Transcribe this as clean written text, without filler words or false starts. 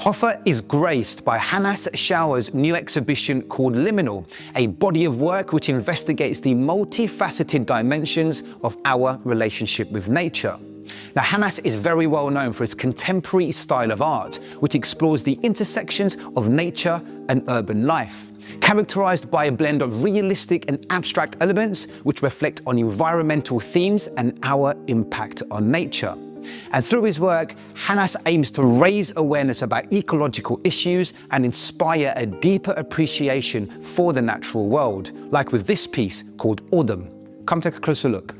Hoffa is graced by Hannes Schauer's new exhibition called Liminal, a body of work which investigates the multifaceted dimensions of our relationship with nature. Now, Hannes is very well known for his contemporary style of art, which explores the intersections of nature and urban life, characterized by a blend of realistic and abstract elements which reflect on environmental themes and our impact on nature. And through his work, Hannes aims to raise awareness about ecological issues and inspire a deeper appreciation for the natural world, like with this piece called Audhum. Come take a closer look.